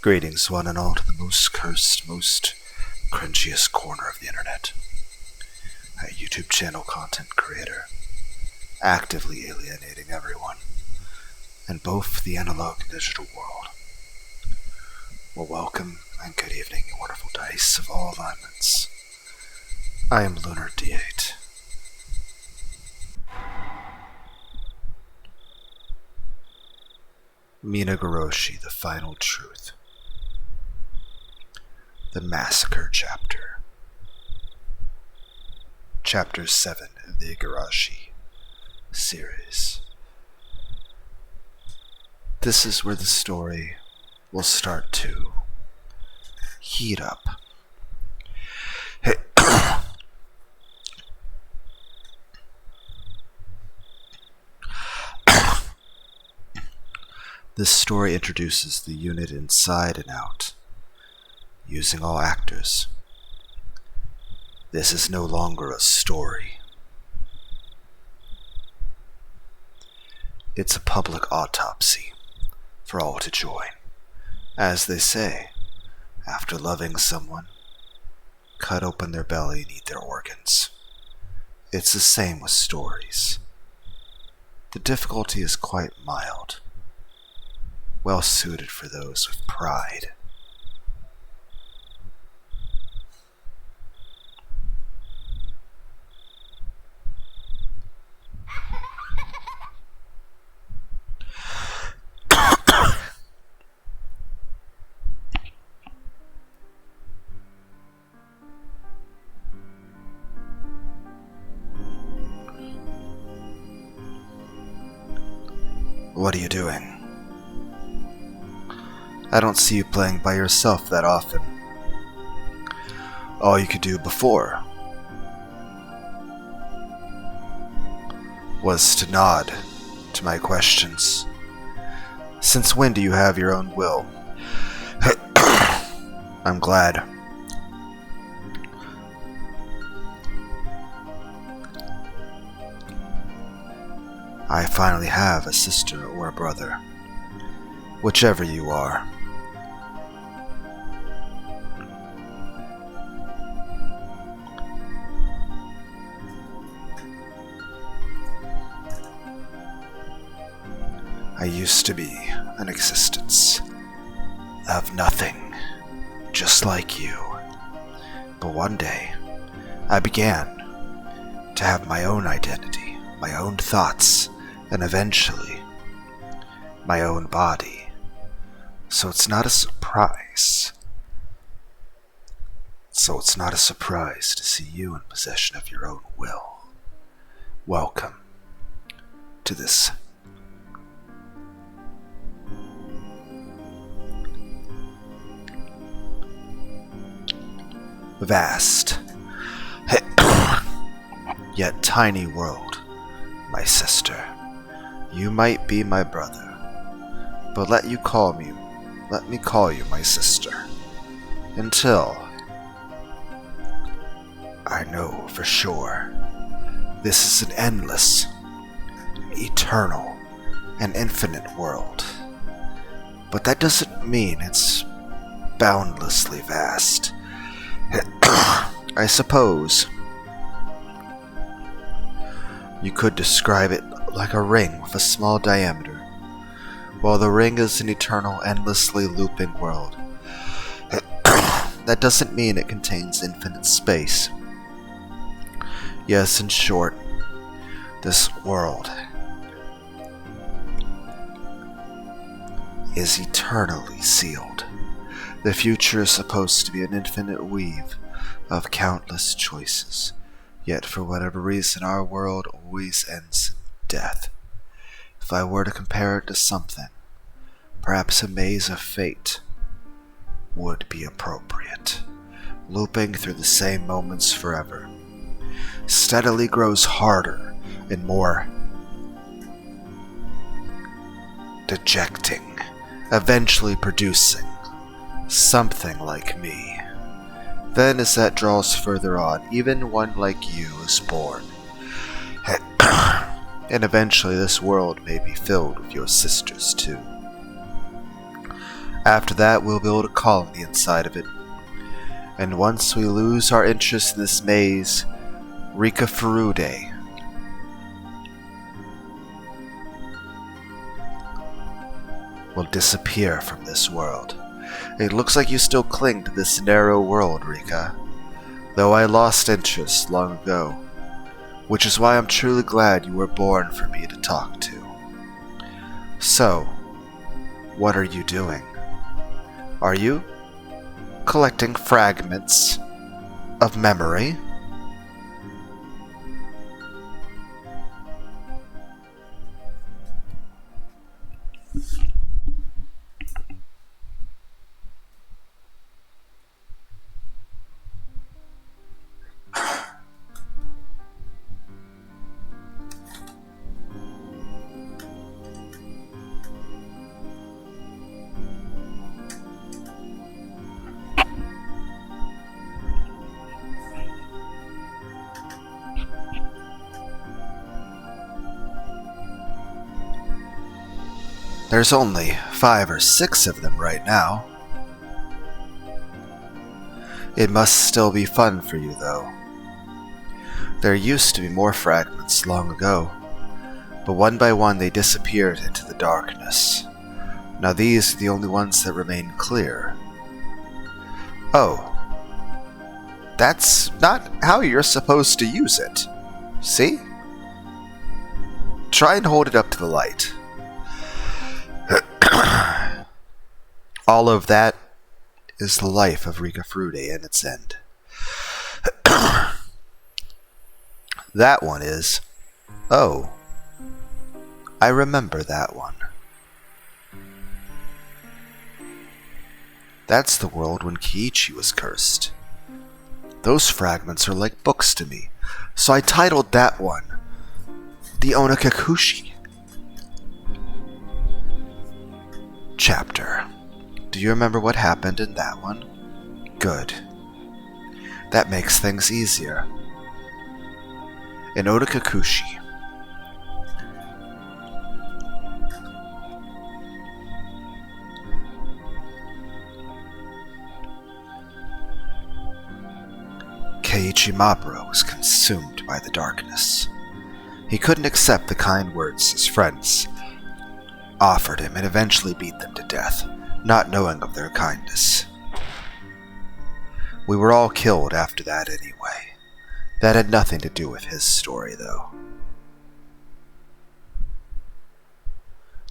Greetings, one and all, to the most cursed, most cringiest corner of the internet. A YouTube channel content creator, actively alienating everyone in both the analog and digital world. Well, welcome and good evening, you wonderful dice of all alignments. I am Lunar D8. Minagoroshi, the final truth. The massacre chapter. Chapter 7 of the higurashi series. This is where the story will start to heat up. This story introduces the unit inside and out, using all actors. This is no longer a story. It's a public autopsy for all to join. As they say, after loving someone, cut open their belly and eat their organs. It's the same with stories. The difficulty is quite mild, well suited for those with pride. What are you doing? I don't see you playing by yourself that often. All you could do before was to nod to my questions. Since when do you have your own will? I'm glad. I finally have a sister or a brother, whichever you are. I used to be an existence of nothing, just like you. But one day, I began to have my own identity, my own thoughts, and eventually, my own body. So it's not a surprise. To see you in possession of your own will. Welcome to this vast, yet tiny world, my sister. You might be my brother, but let me call you my sister, until I know for sure this is an endless, eternal, and infinite world. But that doesn't mean it's boundlessly vast. I suppose you could describe it like a ring with a small diameter, while the ring is an eternal, endlessly looping world. That doesn't mean it contains infinite space. Yes, in short, this world is eternally sealed. The future is supposed to be an infinite weave of countless choices, yet for whatever reason our world always ends in death. If I were to compare it to something, perhaps a maze of fate would be appropriate, looping through the same moments forever, steadily grows harder and more dejecting, eventually producing something like me. Then as that draws further on, even one like you is born. And eventually this world may be filled with your sisters too. After that, we'll build a colony inside of it. And once we lose our interest in this maze, Rika Furude will disappear from this world. It looks like you still cling to this narrow world, Rika, though I lost interest long ago, which is why I'm truly glad you were born for me to talk to. So, what are you doing? Are you collecting fragments of memory? There's only 5 or 6 of them right now. It must still be fun for you, though. There used to be more fragments long ago, but one by one they disappeared into the darkness. Now these are the only ones that remain clear. Oh, that's not how you're supposed to use it. See? Try and hold it up to the light. All of that is the life of Rika Furude and its end. That one is... Oh, I remember that one. That's the world when Kiichi was cursed. Those fragments are like books to me, so I titled that one The Onakakushi Chapter. Do you remember what happened in that one? Good. That makes things easier. In Onakakushi, Keiichi Maburo was consumed by the darkness. He couldn't accept the kind words his friends offered him and eventually beat them to death, not knowing of their kindness. We were all killed after that anyway. That had nothing to do with his story, though.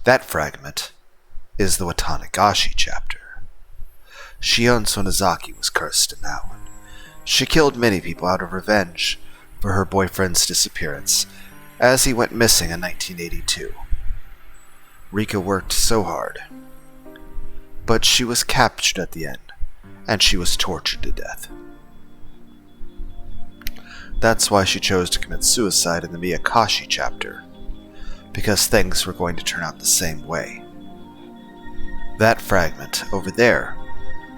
That fragment is the Watanagashi chapter. Shion Sonozaki was cursed in that one. She killed many people out of revenge for her boyfriend's disappearance, as he went missing in 1982. Rika worked so hard, but she was captured at the end, and she was tortured to death. That's why she chose to commit suicide in the Miyakashi chapter, because things were going to turn out the same way. That fragment over there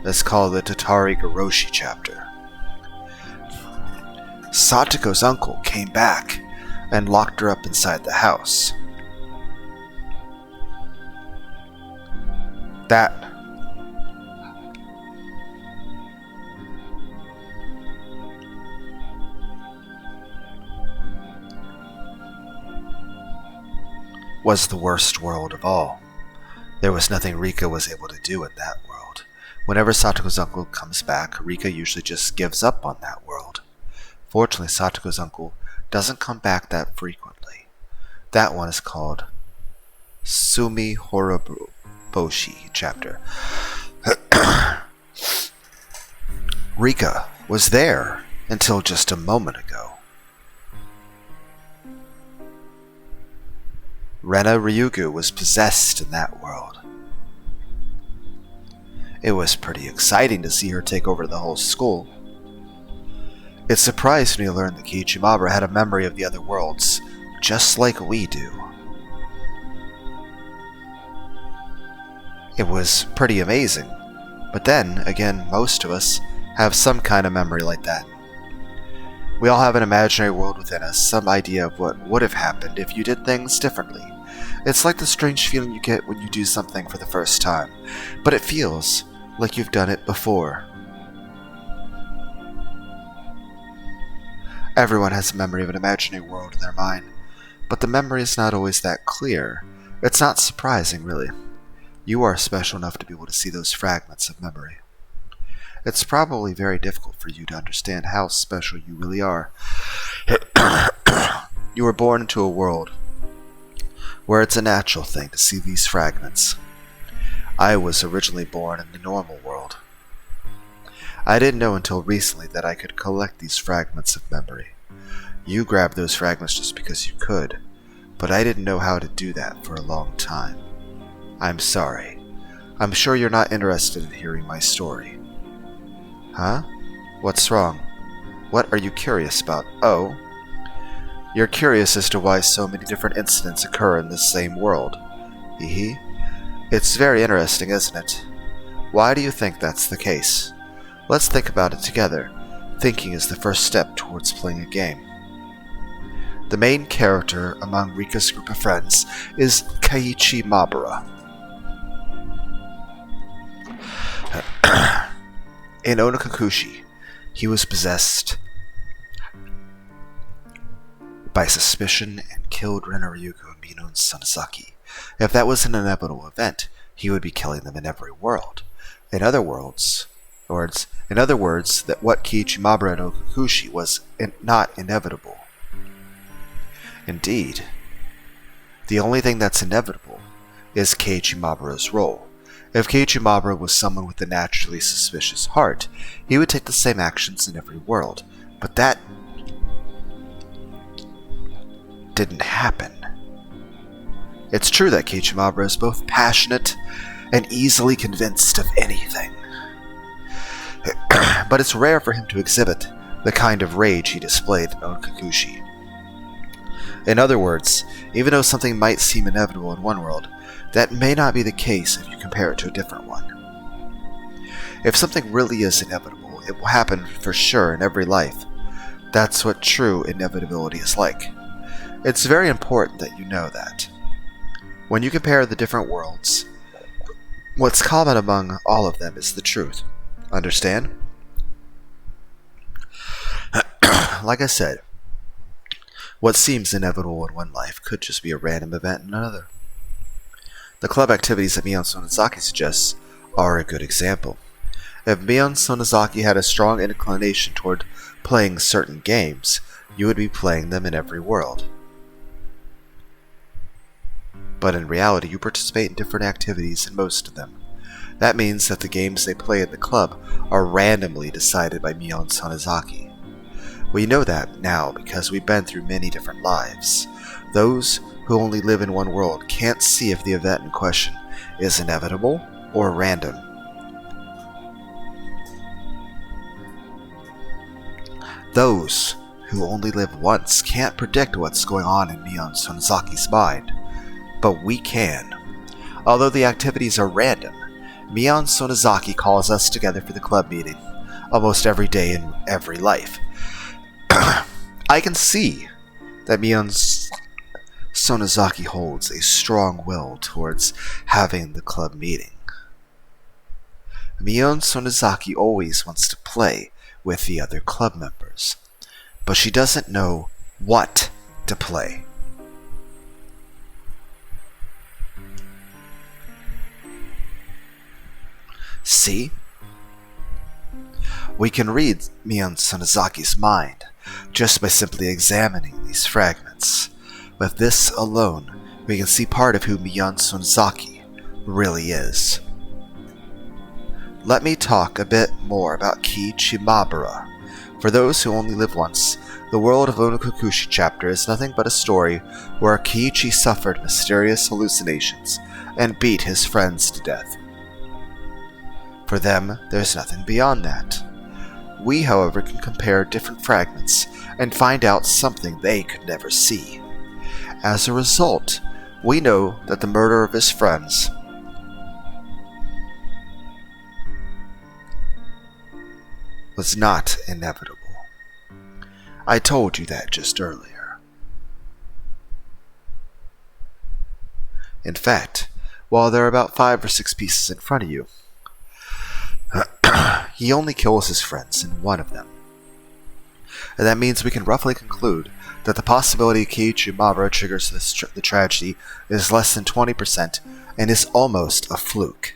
is called the Minagoroshi chapter. Satoko's uncle came back and locked her up inside the house. That was the worst world of all. There was nothing Rika was able to do in that world. Whenever Satoko's uncle comes back, Rika usually just gives up on that world. Fortunately, Satoko's uncle doesn't come back that frequently. That one is called Sumi Horoboshi chapter. Rika was there until just a moment ago. Rena Ryugu was possessed in that world. It was pretty exciting to see her take over the whole school. It surprised me to learn that Keiichi Maburo had a memory of the other worlds, just like we do. It was pretty amazing, but then, again, most of us have some kind of memory like that. We all have an imaginary world within us, some idea of what would have happened if you did things differently, It's like the strange feeling you get when you do something for the first time, but it feels like you've done it before. Everyone has a memory of an imaginary world in their mind, but the memory is not always that clear. It's not surprising, really. You are special enough to be able to see those fragments of memory. It's probably very difficult for you to understand how special you really are. You were born into a world where it's a natural thing to see these fragments. I was originally born in the normal world. I didn't know until recently that I could collect these fragments of memory. You grabbed those fragments just because you could, but I didn't know how to do that for a long time. I'm sorry. I'm sure you're not interested in hearing my story. Huh? What's wrong? What are you curious about? Oh, you're curious as to why so many different incidents occur in this same world. Hee. It's very interesting, isn't it? Why do you think that's the case? Let's think about it together. Thinking is the first step towards playing a game. The main character among Rika's group of friends is Keiichi Mabura. In Onokakushi, he was possessed by suspicion and killed Rinnoryugu and Minon Sonozaki. If that was an inevitable event, he would be killing them in every world. In other words, that what Keiichi Mabura in Onokakushi was not inevitable. Indeed, the only thing that's inevitable is Keiichi Mabura's role. If Keiichi Mabura was someone with a naturally suspicious heart, he would take the same actions in every world. But that didn't happen. It's true that Keiichi Mabura is both passionate and easily convinced of anything. But it's rare for him to exhibit the kind of rage he displayed in Onokakushi. In other words, even though something might seem inevitable in one world, that may not be the case if you compare it to a different one. If something really is inevitable, it will happen for sure in every life. That's what true inevitability is like. It's very important that you know that. When you compare the different worlds, what's common among all of them is the truth. Understand? Like I said, what seems inevitable in one life could just be a random event in another. The club activities that Mion Sonozaki suggests are a good example. If Mion Sonozaki had a strong inclination toward playing certain games, you would be playing them in every world. But in reality, you participate in different activities in most of them. That means that the games they play at the club are randomly decided by Mion Sonozaki. We know that now because we've been through many different lives. Those who only live in one world can't see if the event in question is inevitable or random. Those who only live once can't predict what's going on in Mion Sonozaki's mind, but we can. Although the activities are random, Mion Sonozaki calls us together for the club meeting almost every day in every life. I can see that Mion Sonozaki holds a strong will towards having the club meeting. Mion Sonozaki always wants to play with the other club members, but she doesn't know what to play. See? We can read Mion Sonozaki's mind just by simply examining these fragments. With this alone, we can see part of who Mion Sonozaki really is. Let me talk a bit more about Keiichi Mabura. For those who only live once, the World of Onokakushi chapter is nothing but a story where Keiichi suffered mysterious hallucinations and beat his friends to death. For them, there's nothing beyond that. We, however, can compare different fragments and find out something they could never see. As a result, we know that the murder of his friends was not inevitable. I told you that just earlier. In fact, while there are about 5 or 6 pieces in front of you, he only kills his friends in one of them. And that means we can roughly conclude that the possibility Keiichi Maebara triggers the tragedy is less than 20% and is almost a fluke.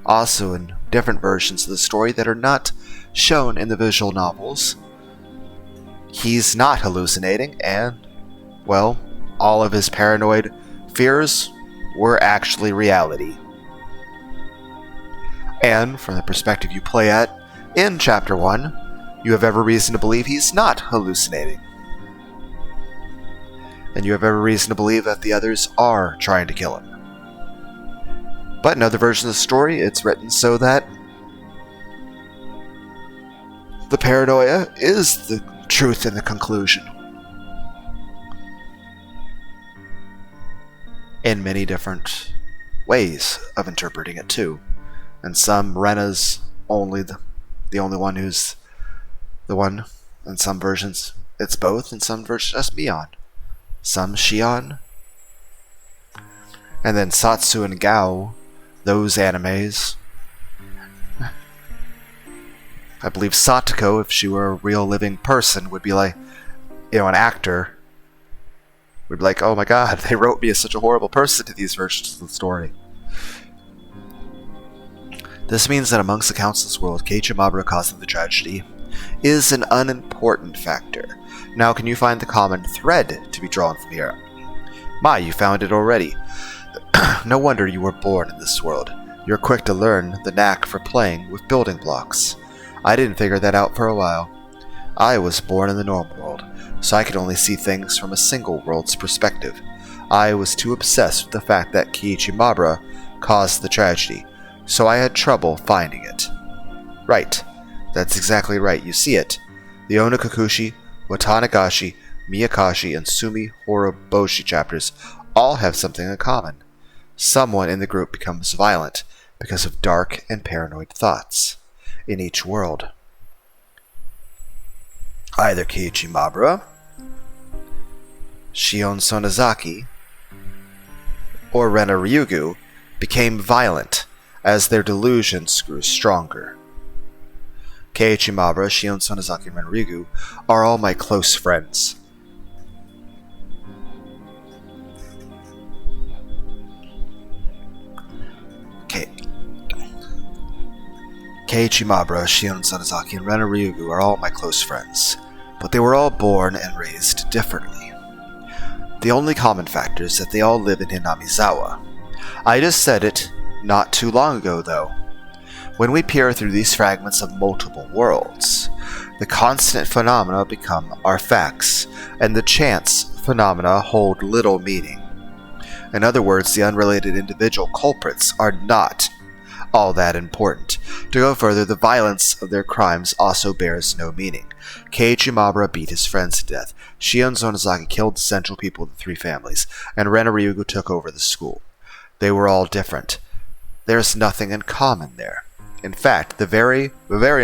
Also, in different versions of the story that are not shown in the visual novels, he's not hallucinating, and, well, all of his paranoid fears were actually reality. And, from the perspective you play at in Chapter 1, you have every reason to believe he's not hallucinating. And you have every reason to believe that the others are trying to kill him. But in other versions of the story, it's written so that the paranoia is the truth in the conclusion. In many different ways of interpreting it too. And some, Rena's only the only one who's the one. In some versions, it's both. In some versions, just Mion. Some Shion. And then Satsu and Gao, those animes. I believe Satoko, if she were a real living person, would be like, an actor, would be like, oh my god, they wrote me as such a horrible person to these versions of the story. This means that amongst the accounts of this world, Keiichi Maebara causing the tragedy is an unimportant factor. Now, can you find the common thread to be drawn from here? You found it already. No wonder you were born in this world. You're quick to learn the knack for playing with building blocks. I didn't figure that out for a while. I was born in the normal world, so I could only see things from a single world's perspective. I was too obsessed with the fact that Keiichi Maebara caused the tragedy, so I had trouble finding it. Right. That's exactly right. You see it. The Onokakushi, Watanagashi, Miyakashi, and Sumi Horoboshi chapters all have something in common. Someone in the group becomes violent because of dark and paranoid thoughts in each world. Either Keiichi Maebara, Shion Sonozaki, or Rena Ryugu became violent as their delusions grew stronger. Keiichi Maebara, Shion Sonozaki, and Rena Ryugu are all my close friends. Keiichi Maebara, Shion Sonozaki, and Rena Ryugu are all my close friends, but they were all born and raised differently. The only common factor is that they all live in Hinamizawa. I just said it not too long ago, though. When we peer through these fragments of multiple worlds, the constant phenomena become our facts, and the chance phenomena hold little meaning. In other words, the unrelated individual culprits are not all that important. To go further, the violence of their crimes also bears no meaning. Keiichi Maebara beat his friends to death, Shion Sonozaki killed the central people of the 3 families, and Rena Ryugu took over the school. They were all different. There's nothing in common there. In fact, the very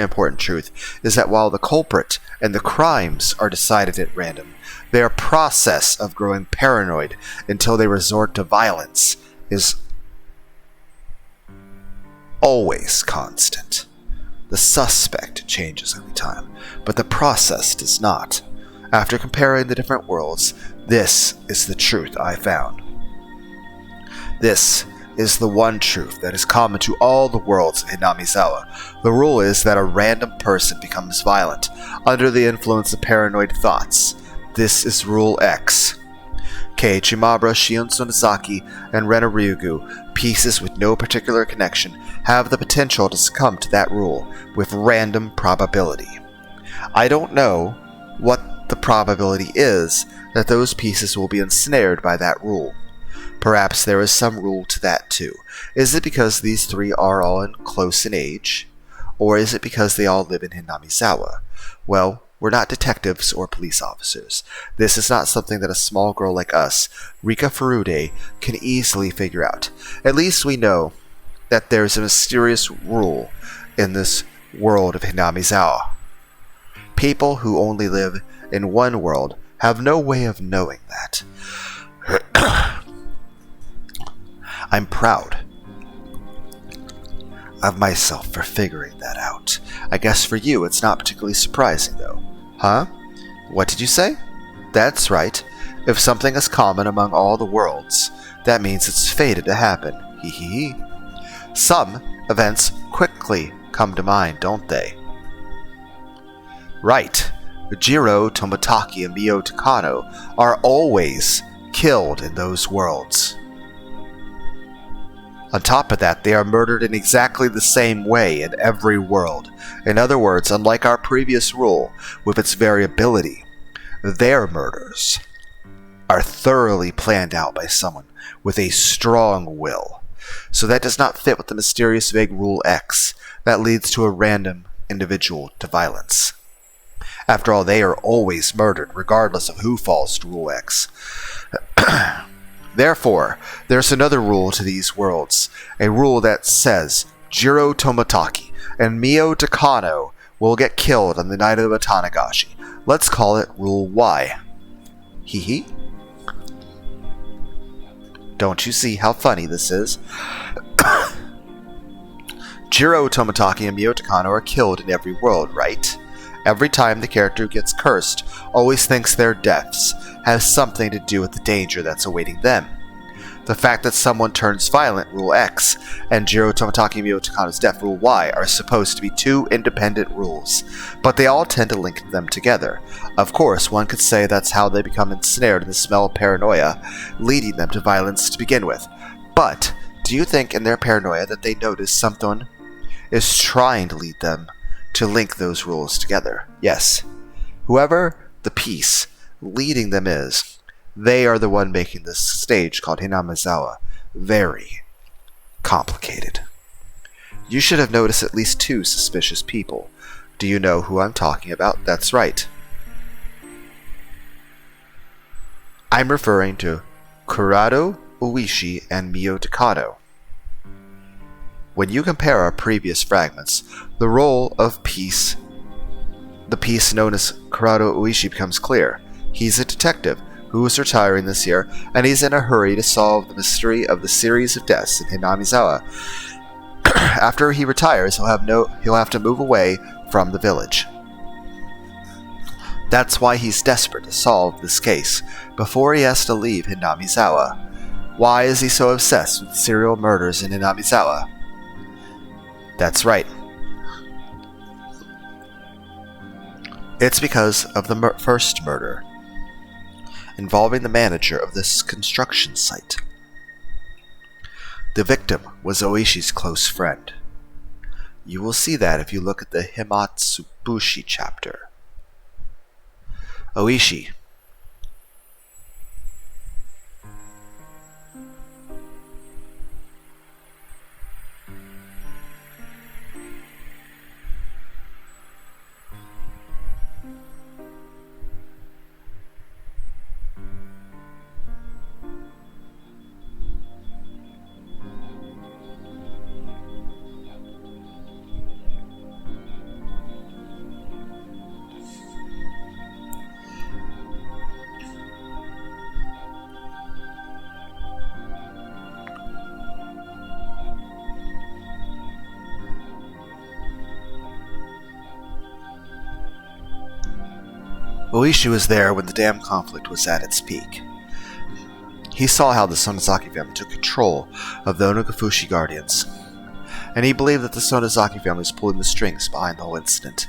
important truth is that while the culprit and the crimes are decided at random, their process of growing paranoid until they resort to violence is always constant. The suspect changes every time, but the process does not. After comparing the different worlds, this is the truth I found. This is the one truth that is common to all the worlds of Hinamizawa. The rule is that a random person becomes violent under the influence of paranoid thoughts. This is Rule X. Keiichi Maebara, Shion Sonozaki, and Rena Ryugu, pieces with no particular connection, have the potential to succumb to that rule with random probability. I don't know what the probability is that those pieces will be ensnared by that rule. Perhaps there is some rule to that too. Is it because these 3 are all close in age? Or is it because they all live in Hinamizawa? Well, we're not detectives or police officers. This is not something that a small girl like us, Rika Furude, can easily figure out. At least we know that there's a mysterious rule in this world of Hinamizawa. People who only live in one world have no way of knowing that. I'm proud of myself for figuring that out. I guess for you it's not particularly surprising, though. Huh? What did you say? That's right. If something is common among all the worlds, that means it's fated to happen. Hee hee hee. Some events quickly come to mind, don't they? Right. Jiro Toмотaki and Mio Takano are always killed in those worlds. On top of that, they are murdered in exactly the same way in every world. In other words, unlike our previous rule, with its variability, their murders are thoroughly planned out by someone with a strong will. So that does not fit with the mysterious vague Rule X that leads to a random individual to violence. After all, they are always murdered, regardless of who falls to Rule X. Therefore, there's another rule to these worlds, a rule that says Jiro Toмотaki and Mio Takano will get killed on the night of the Minagoroshi. Let's call it Rule Y. Hee hee. Don't you see how funny this is? Jiro Toмотaki and Mio Takano are killed in every world, right? Every time the character who gets cursed always thinks their deaths has something to do with the danger that's awaiting them. The fact that someone turns violent, Rule X, and Jiro Toмотaki and Mio Takano's death, Rule Y, are supposed to be two independent rules, but they all tend to link them together. Of course, one could say that's how they become ensnared in the smell of paranoia, leading them to violence to begin with. But, do you think in their paranoia that they notice someone is trying to lead them to link those rules together? Yes. Whoever the piece leading them is, they are the one making this stage called Hinamizawa very complicated. You should have noticed at least two suspicious people. Do you know who I'm talking about? That's right. I'm referring to Kurado Oishi and Mio Takano. When you compare our previous fragments, the role of the piece known as Kurado Oishi becomes clear. He's a detective who is retiring this year, and he's in a hurry to solve the mystery of the series of deaths in Hinamizawa. After he retires, he'll have to move away from the village. That's why he's desperate to solve this case before he has to leave Hinamizawa. Why is he so obsessed with serial murders in Hinamizawa? That's right. It's because of the first murder involving the manager of this construction site. The victim was Oishi's close friend. You will see that if you look at the Himatsubushi chapter. Oishi Oishi was there when the dam conflict was at its peak. He saw how the Sonozaki family took control of the Onogafushi Guardians, and he believed that the Sonozaki family was pulling the strings behind the whole incident.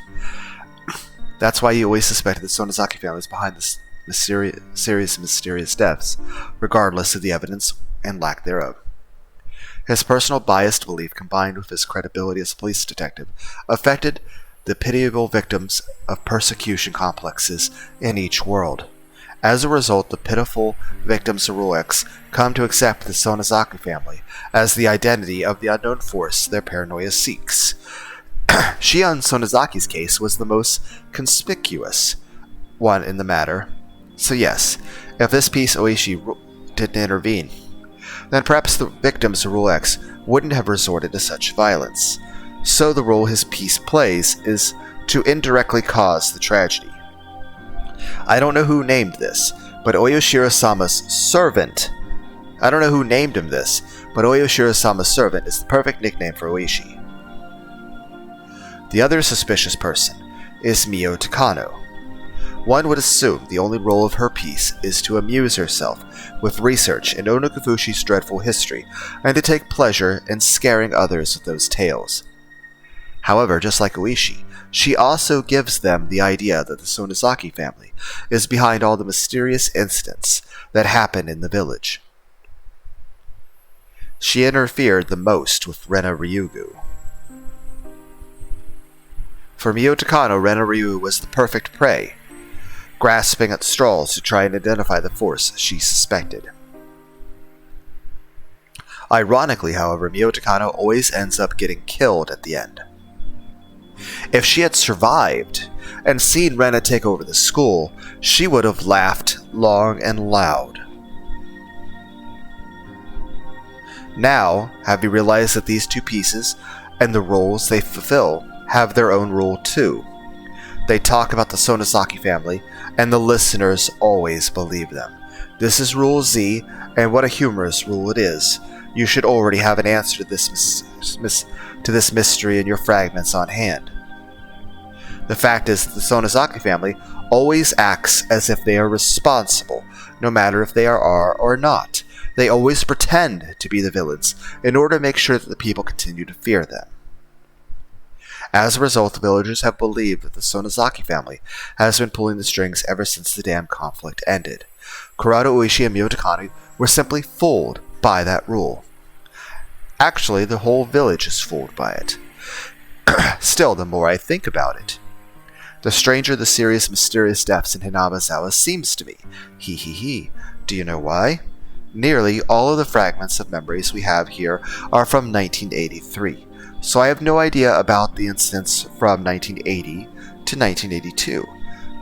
That's why he always suspected the Sonozaki family was behind this mysterious deaths, regardless of the evidence and lack thereof. His personal biased belief, combined with his credibility as a police detective, affected the pitiable victims of persecution complexes in each world. As a result, the pitiful victims of Rule X come to accept the Sonozaki family as the identity of the unknown force their paranoia seeks. Shion Sonozaki's case was the most conspicuous one in the matter. So yes, if this piece Oishi didn't intervene, then perhaps the victims of Rule X wouldn't have resorted to such violence. So the role his piece plays is to indirectly cause the tragedy. I don't know who named this, but Oyashiro-sama's servant, I don't know who named him this, but Oyashiro-sama's servant is the perfect nickname for Oishi. The other suspicious person is Mio Takano. One would assume the only role of her piece is to amuse herself with research in Onokufushi's dreadful history and to take pleasure in scaring others with those tales. However, just like Oishi, she also gives them the idea that the Sonozaki family is behind all the mysterious incidents that happen in the village. She interfered the most with Rena Ryugu. For Mio Takano, Rena Ryugu was the perfect prey, grasping at straws to try and identify the force she suspected. Ironically, however, Mio Takano always ends up getting killed at the end. If she had survived and seen Rena take over the school, she would have laughed long and loud. Now, have you realized that these two pieces and the roles they fulfill have their own rule too? They talk about the Sonozaki family, and the listeners always believe them. This is Rule Z, and what a humorous rule it is. You should already have an answer to this mystery in your fragments on hand. The fact is that the Sonozaki family always acts as if they are responsible, no matter if they are or not. They always pretend to be the villains in order to make sure that the people continue to fear them. As a result, the villagers have believed that the Sonozaki family has been pulling the strings ever since the damn conflict ended. Kurata Oishi and Mio Takano were simply fooled by that rule. Actually, the whole village is fooled by it. Still, the more I think about it, the stranger the serious mysterious deaths in Hinamazawa seems to me. Hee hee hee. Do you know why? Nearly all of the fragments of memories we have here are from 1983. So I have no idea about the incidents from 1980 to 1982,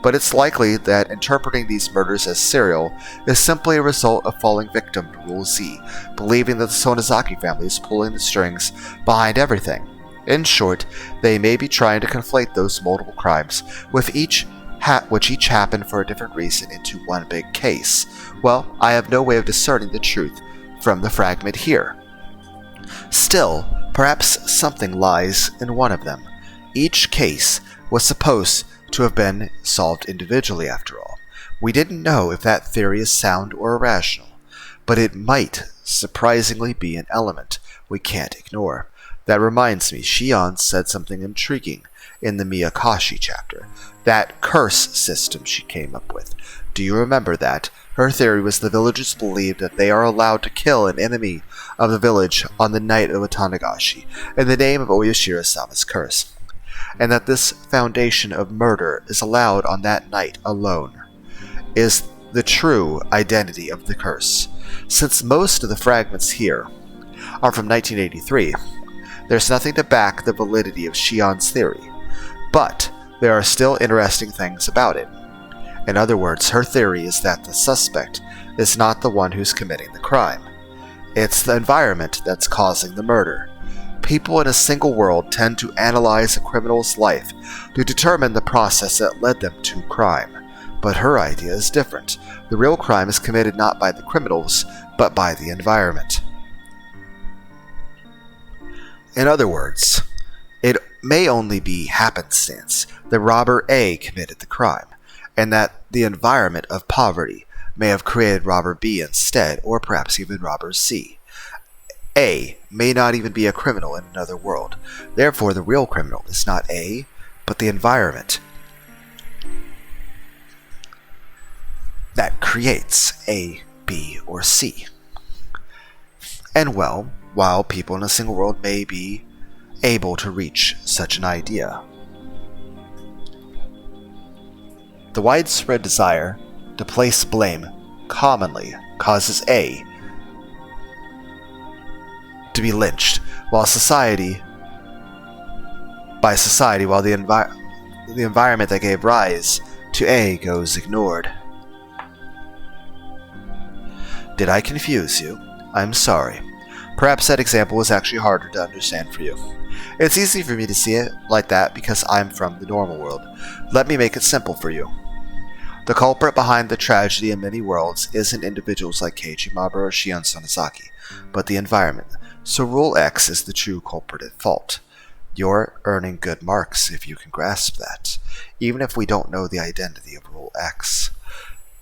but it's likely that interpreting these murders as serial is simply a result of falling victim to Rule Z, believing that the Sonozaki family is pulling the strings behind everything. In short, they may be trying to conflate those multiple crimes, which each happened for a different reason, into one big case. Well, I have no way of discerning the truth from the fragment here. Still, perhaps something lies in one of them. Each case was supposed to have been solved individually, after all. We didn't know if that theory is sound or irrational, but it might surprisingly be an element we can't ignore. That reminds me, Shion said something intriguing in the Miyakashi chapter. That curse system she came up with. Do you remember that? Her theory was the villagers believed that they are allowed to kill an enemy of the village on the night of a Tanagashi in the name of Oyashiro-sama's curse, and that this foundation of murder is allowed on that night alone is the true identity of the curse. Since most of the fragments here are from 1983, there's nothing to back the validity of Shion's theory, but there are still interesting things about it. In other words, her theory is that the suspect is not the one who's committing the crime. It's the environment that's causing the murder. People in a single world tend to analyze a criminal's life to determine the process that led them to crime. But her idea is different. The real crime is committed not by the criminals, but by the environment. In other words, it may only be happenstance that robber A committed the crime, and that the environment of poverty may have created robber B instead, or perhaps even robber C. A may not even be a criminal in another world. Therefore, the real criminal is not A, but the environment that creates A, B, or C. And well, while people in a single world may be able to reach such an idea, the widespread desire to place blame commonly causes A to be lynched, while the environment that gave rise to A goes ignored. Did I confuse you? I'm sorry. Perhaps that example was actually harder to understand for you. It's easy for me to see it like that because I'm from the normal world. Let me make it simple for you. The culprit behind the tragedy in many worlds isn't individuals like Keiji Maburoshi and Sonozaki, but the environment. So Rule X is the true culprit at fault. You're earning good marks if you can grasp that, even if we don't know the identity of Rule X.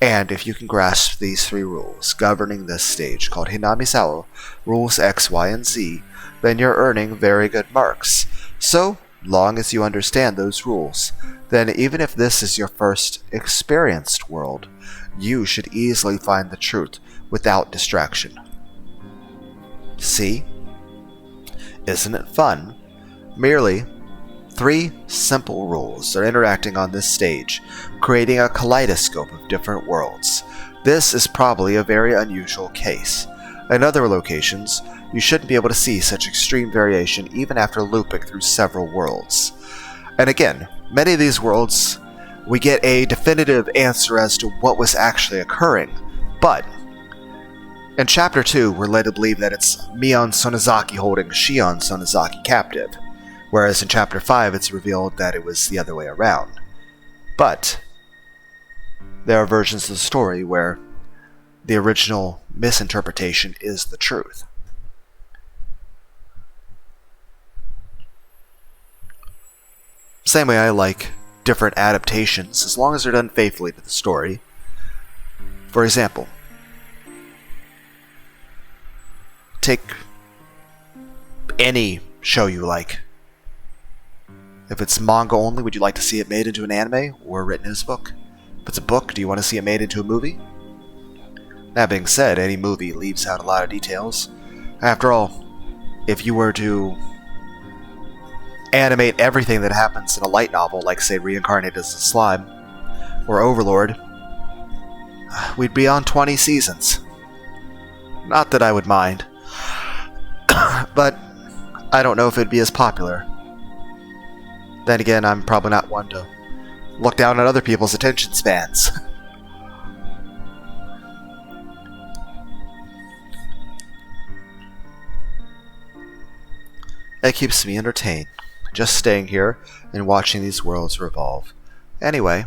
And if you can grasp these three rules governing this stage called Hinami-Sao, rules X, Y, and Z, then you're earning very good marks. So, long as you understand those rules, then even if this is your first experienced world, you should easily find the truth without distraction. See? Isn't it fun? Merely 3 simple rules are interacting on this stage, creating a kaleidoscope of different worlds. This is probably a very unusual case. In other locations, you shouldn't be able to see such extreme variation even after looping through several worlds. And again, many of these worlds, we get a definitive answer as to what was actually occurring, but in Chapter 2, we're led to believe that it's Mion Sonozaki holding Shion Sonozaki captive, whereas in Chapter 5 it's revealed that it was the other way around. But there are versions of the story where the original misinterpretation is the truth. Same way I like different adaptations, as long as they're done faithfully to the story. For example, take any show you like. If it's manga only, would you like to see it made into an anime or written as a book? If it's a book, do you want to see it made into a movie? That being said, any movie leaves out a lot of details. After all, if you were to animate everything that happens in a light novel, like say Reincarnated as a Slime, or Overlord, we'd be on 20 seasons. Not that I would mind, but I don't know if it'd be as popular. Then again, I'm probably not one to look down on other people's attention spans. It keeps me entertained, just staying here and watching these worlds revolve. Anyway,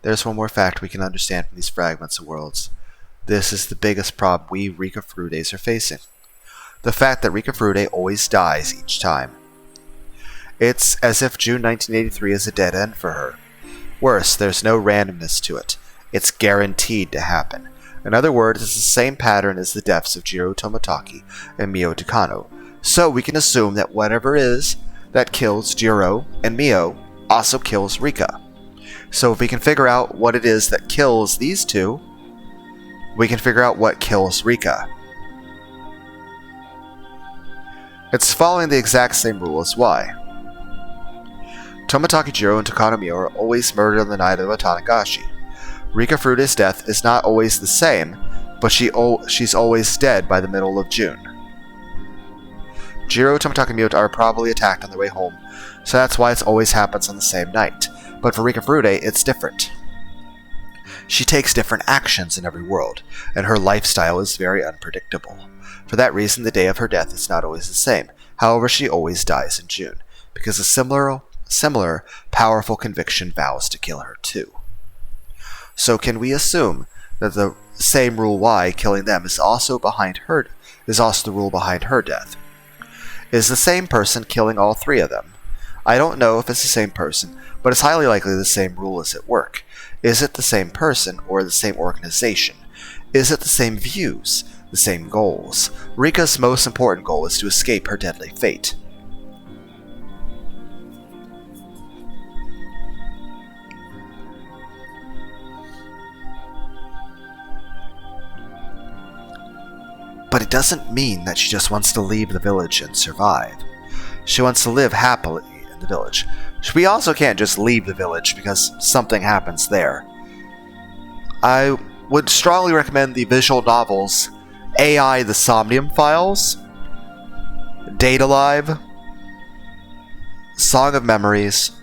there's one more fact we can understand from these fragments of worlds. This is the biggest problem we Rika Furudes are facing. The fact that Rika Furude always dies each time. It's as if June 1983 is a dead end for her. Worse, there's no randomness to it. It's guaranteed to happen. In other words, it's the same pattern as the deaths of Jiro Tomotaki and Mio Takano. So we can assume that whatever is that kills Jiro and Mio also kills Rika. So if we can figure out what it is that kills these two, we can figure out what kills Rika. It's following the exact same rule as Y. Tomotaki Jiro and Takano Mio are always murdered on the night of Tanagashi. Rika Furude's death is not always the same, but she's always dead by the middle of June. Jiro, Tomotaki, and Mio are probably attacked on their way home, so that's why it always happens on the same night. But for Rika Furude, it's different. She takes different actions in every world, and her lifestyle is very unpredictable. For that reason, the day of her death is not always the same. However, she always dies in June, because a similar powerful conviction vows to kill her too. So can we assume that the same rule Y killing them is also the rule behind her death? Is the same person killing all 3 of them? I don't know if it's the same person, but it's highly likely the same rule is at work. Is it the same person or the same organization? Is it the same views, the same goals? Rika's most important goal is to escape her deadly fate. But it doesn't mean that she just wants to leave the village and survive. She wants to live happily in the village. We also can't just leave the village because something happens there. I would strongly recommend the visual novels AI the Somnium Files, Data Live, Song of Memories,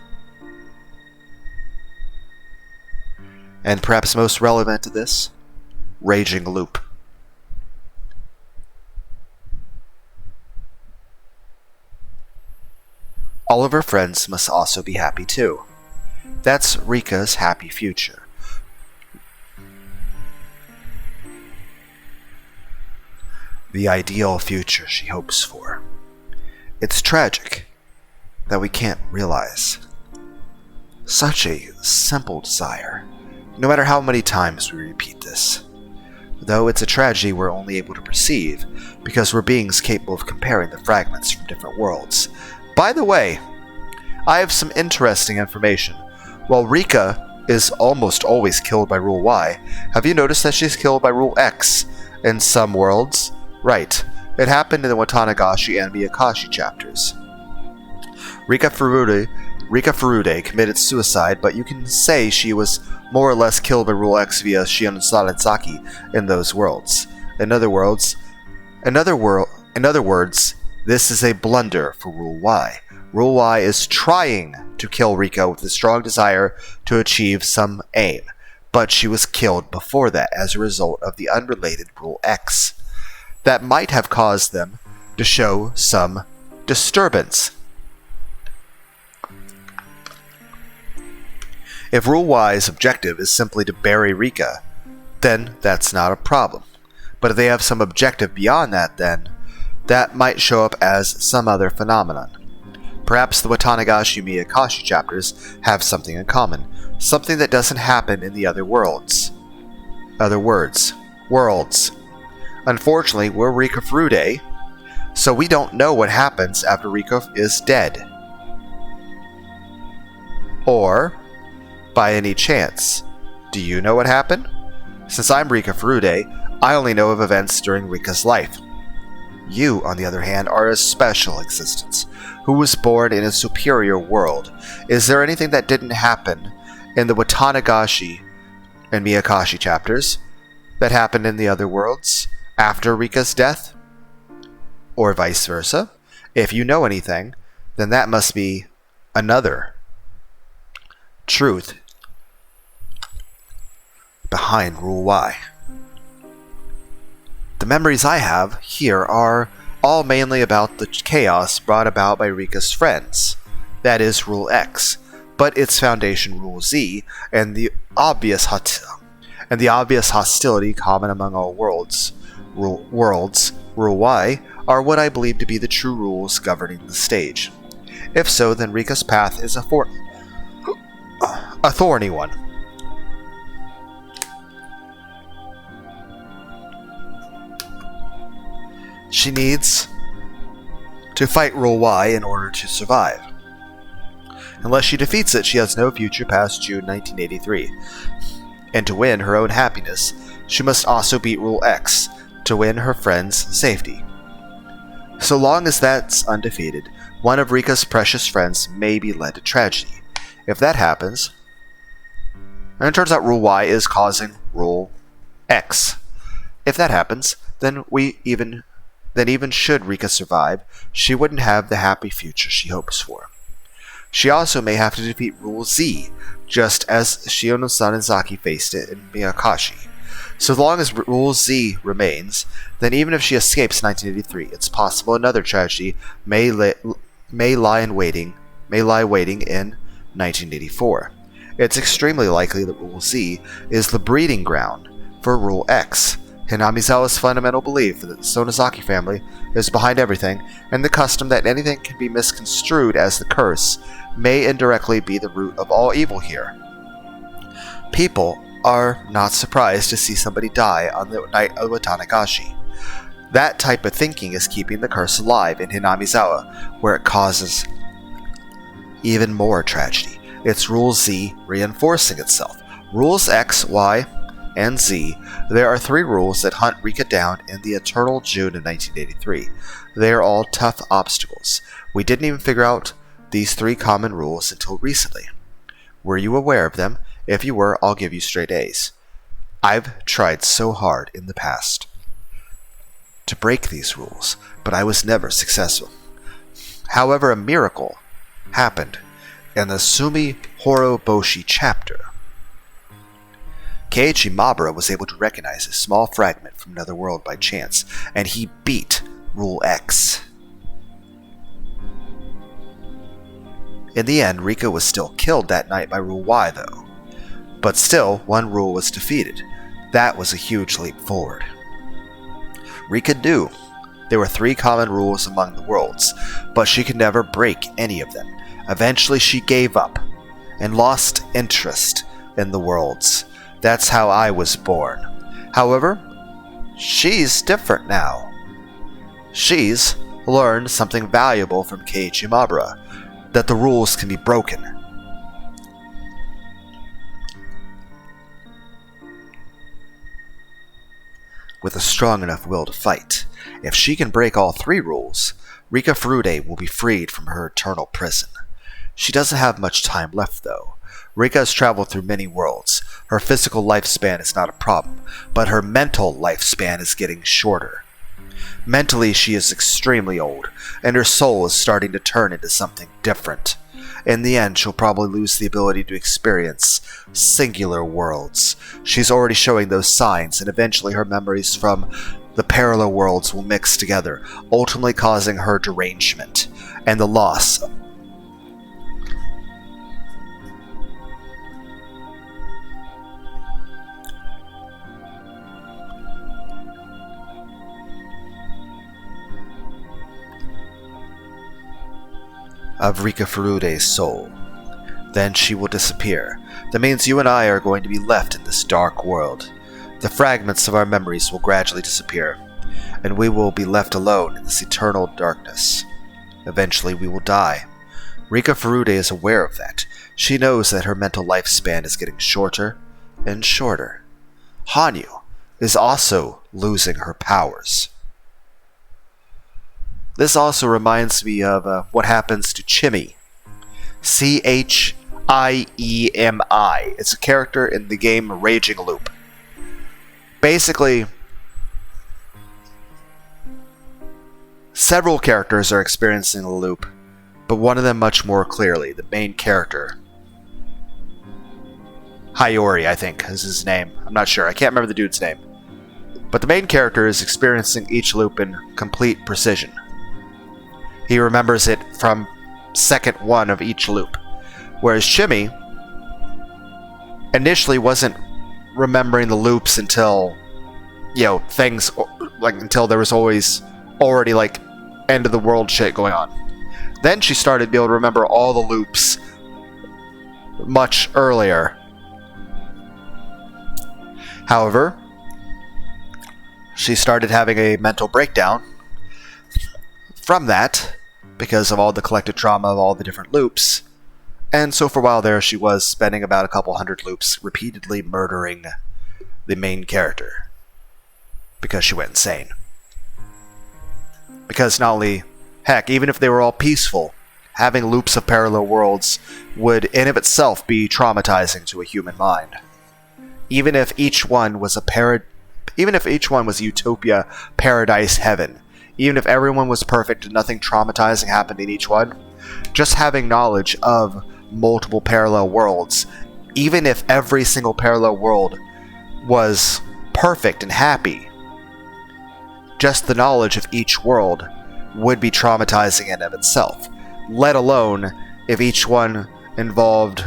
and perhaps most relevant to this, Raging Loop. All of her friends must also be happy too. That's Rika's happy future. the ideal future she hopes for. It's tragic that we can't realize such a simple desire, no matter how many times we repeat this. Though it's a tragedy we're only able to perceive because we're beings capable of comparing the fragments from different worlds. By the way, I have some interesting information. While Rika is almost always killed by Rule Y, have you noticed that she's killed by Rule X in some worlds? Right, it happened in the Watanagashi and Miyakashi chapters. Rika Furude committed suicide, but you can say she was more or less killed by Rule X via Shion Sarizaki in those worlds. In other words, this is a blunder for Rule Y. Rule Y is trying to kill Rika with a strong desire to achieve some aim, but she was killed before that as a result of the unrelated Rule X. That might have caused them to show some disturbance. If Rule Y's objective is simply to bury Rika, then that's not a problem. But if they have some objective beyond that, then that might show up as some other phenomenon. Perhaps the Watanagashi Miyakashi chapters have something in common, something that doesn't happen in the other worlds. Worlds. Unfortunately, we're Rika Furude, so we don't know what happens after Rika is dead. Or, by any chance, do you know what happened? Since I'm Rika Furude, I only know of events during Rika's life. You, on the other hand, are a special existence, who was born in a superior world. Is there anything that didn't happen in the Watanagashi and Miyakashi chapters that happened in the other worlds after Rika's death? Or vice versa? If you know anything, then that must be another truth behind Rule Y. The memories I have here are all mainly about the chaos brought about by Rika's friends, that is Rule X, but its foundation Rule Z and the obvious hostility common among all worlds, Rule Y, are what I believe to be the true rules governing the stage. If so, then Rika's path is a thorny one. She needs to fight Rule Y in order to survive. Unless she defeats it, she has no future past June 1983. And to win her own happiness, she must also beat Rule X to win her friend's safety. So long as that's undefeated, one of Rika's precious friends may be led to tragedy. If that happens, and it turns out Rule Y is causing Rule X. If that happens, then even should Rika survive, she wouldn't have the happy future she hopes for. She also may have to defeat Rule Z, just as Shion Sarizaki faced it in Miyakashi. So long as Rule Z remains, then even if she escapes 1983, it's possible another tragedy may lie waiting in 1984. It's extremely likely that Rule Z is the breeding ground for Rule X, Hinamizawa's fundamental belief that the Sonozaki family is behind everything, and the custom that anything can be misconstrued as the curse may indirectly be the root of all evil here. People are not surprised to see somebody die on the night of Watanagashi. That type of thinking is keeping the curse alive in Hinamizawa, where it causes even more tragedy. It's Rule Z reinforcing itself. Rules X, Y, and Z, there are 3 rules that hunt Rika down in the eternal June of 1983. They are all tough obstacles. We didn't even figure out these 3 common rules until recently. Were you aware of them? If you were, I'll give you straight A's. I've tried so hard in the past to break these rules, but I was never successful. However, a miracle happened in the Sumi Horoboshi chapter. Keiichi Mabura was able to recognize a small fragment from another world by chance, and he beat Rule X. In the end, Rika was still killed that night by Rule Y, though. But still, one rule was defeated. That was a huge leap forward. Rika knew there were 3 common rules among the worlds, but she could never break any of them. Eventually she gave up and lost interest in the worlds. That's how I was born. However, she's different now. She's learned something valuable from Keiichi Maebara, that the rules can be broken. With a strong enough will to fight. If she can break all 3 rules, Rika Furude will be freed from her eternal prison. She doesn't have much time left, though. Rika has traveled through many worlds. Her physical lifespan is not a problem, but her mental lifespan is getting shorter. Mentally, she is extremely old, and her soul is starting to turn into something different. In the end, she'll probably lose the ability to experience singular worlds. She's already showing those signs, and eventually her memories from the parallel worlds will mix together, ultimately causing her derangement and the loss of Rika Furude's soul. Then she will disappear. That means you and I are going to be left in this dark world. The fragments of our memories will gradually disappear, and we will be left alone in this eternal darkness. Eventually we will die. Rika Furude is aware of that. She knows that her mental lifespan is getting shorter and shorter. Hanyu is also losing her powers. This also reminds me of what happens to Chimmy. Chiemi. It's a character in the game Raging Loop. Basically, several characters are experiencing the loop, but one of them much more clearly, the main character. Hiyori, I think, is his name. I'm not sure. I can't remember the dude's name. But the main character is experiencing each loop in complete precision. He remembers it from second 1 of each loop. Whereas Chimmy initially wasn't remembering the loops until, things, until there was always already, end of the world shit going on. Then she started to be able to remember all the loops much earlier. However, she started having a mental breakdown from that, because of all the collected trauma of all the different loops. And so for a while there, she was spending about a couple hundred loops repeatedly murdering the main character. Because she went insane. Because not only, even if they were all peaceful, having loops of parallel worlds would in of itself be traumatizing to a human mind. Even if each one was Utopia, Paradise, Heaven, even if everyone was perfect and nothing traumatizing happened in each one, just having knowledge of multiple parallel worlds, even if every single parallel world was perfect and happy, just the knowledge of each world would be traumatizing in of itself, let alone if each one involved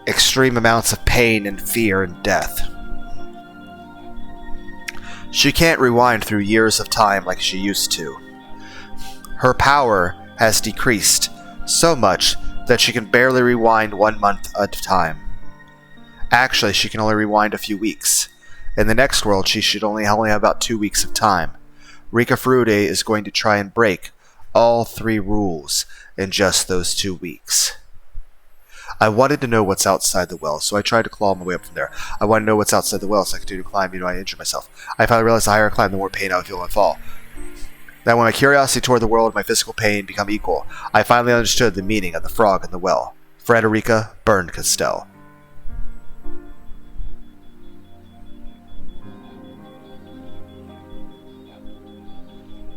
extreme amounts of pain and fear and death. She can't rewind through years of time like she used to. Her power has decreased so much that she can barely rewind 1 month at a time. Actually, she can only rewind a few weeks. In the next world, she should only have about 2 weeks of time. Rika Furude is going to try and break all 3 rules in just those 2 weeks. I wanted to know what's outside the well, so I tried to claw my way up from there. I wanted to know what's outside the well so I could continue to climb, I injure myself. I finally realized the higher I climb, the more pain I would feel when I fall. That when my curiosity toward the world and my physical pain become equal, I finally understood the meaning of the frog in the well. Frederica Berncastel.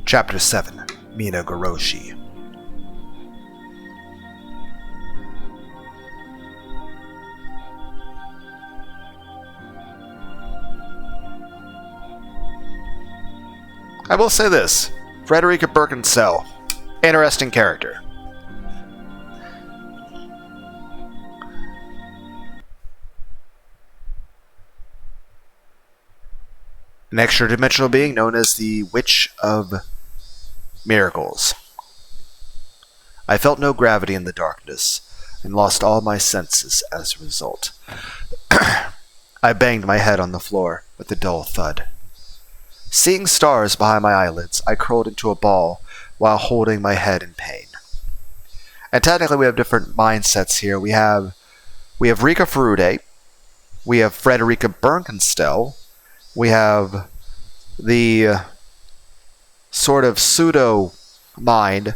Chapter 7. Minagoroshi. I will say this, Frederica Berncastel, interesting character. an extra-dimensional being known as the Witch of Miracles. I felt no gravity in the darkness, and lost all my senses as a result. I banged my head on the floor with a dull thud. Seeing stars behind my eyelids, I curled into a ball while holding my head in pain. And technically we have different mindsets here. We have Rika Furude, we have Frederica Bernkenstel, we have the sort of pseudo mind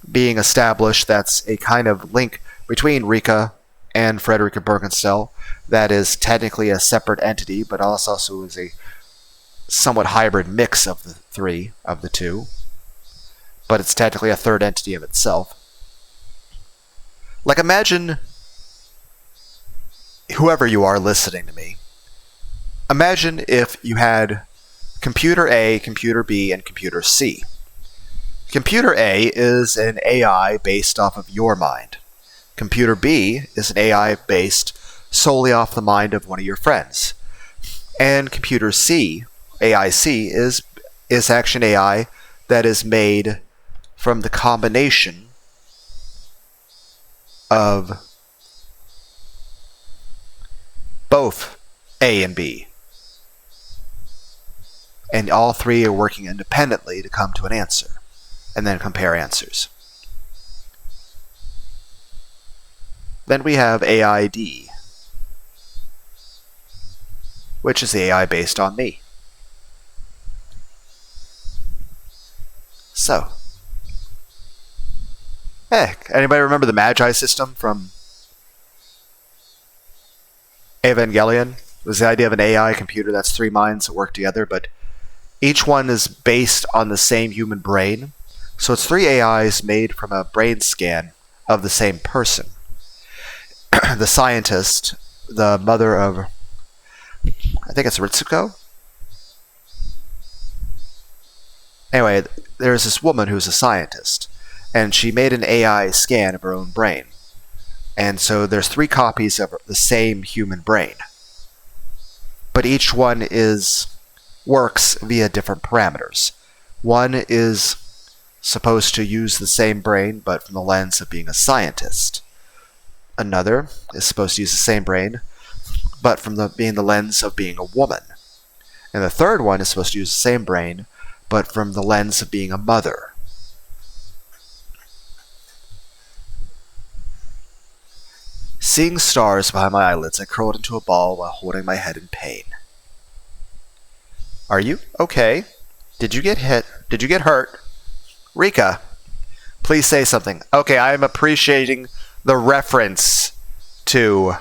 being established that's a kind of link between Rika and Frederica Bernkenstel that is technically a separate entity, but also is a somewhat hybrid mix of the two. But it's technically a third entity of itself. Like, imagine, whoever you are listening to me, imagine if you had Computer A, Computer B, and Computer C. Computer A is an AI based off of your mind. Computer B is an AI based solely off the mind of one of your friends. And Computer C, AIC, is actually an AI that is made from the combination of both A and B. And all three are working independently to come to an answer, and then compare answers. Then we have AID, which is the AI based on me. So, heck, anybody remember the Magi system from Evangelion? It was the idea of an AI computer that's three minds that work together, but each one is based on the same human brain. So it's three AIs made from a brain scan of the same person. The scientist, the mother of, I think it's Ritsuko? Anyway, there's this woman who's a scientist, and she made an AI scan of her own brain. And so there's three copies of the same human brain. But each one works via different parameters. One is supposed to use the same brain, but from the lens of being a scientist. Another is supposed to use the same brain, but from being the lens of being a woman. And the third one is supposed to use the same brain, but from the lens of being a mother. Seeing stars behind my eyelids, I curled into a ball while holding my head in pain. Are you okay? Did you get hit? Did you get hurt? Rika, please say something. Okay, I am appreciating the reference to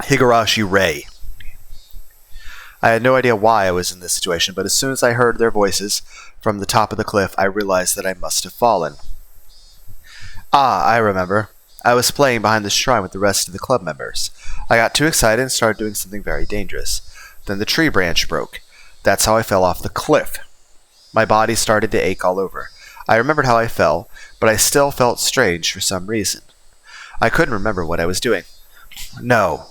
Higurashi Ray. I had no idea why I was in this situation, but as soon as I heard their voices from the top of the cliff, I realized that I must have fallen. Ah, I remember. I was playing behind the shrine with the rest of the club members. I got too excited and started doing something very dangerous. Then the tree branch broke. That's how I fell off the cliff. My body started to ache all over. I remembered how I fell, but I still felt strange for some reason. I couldn't remember what I was doing. No,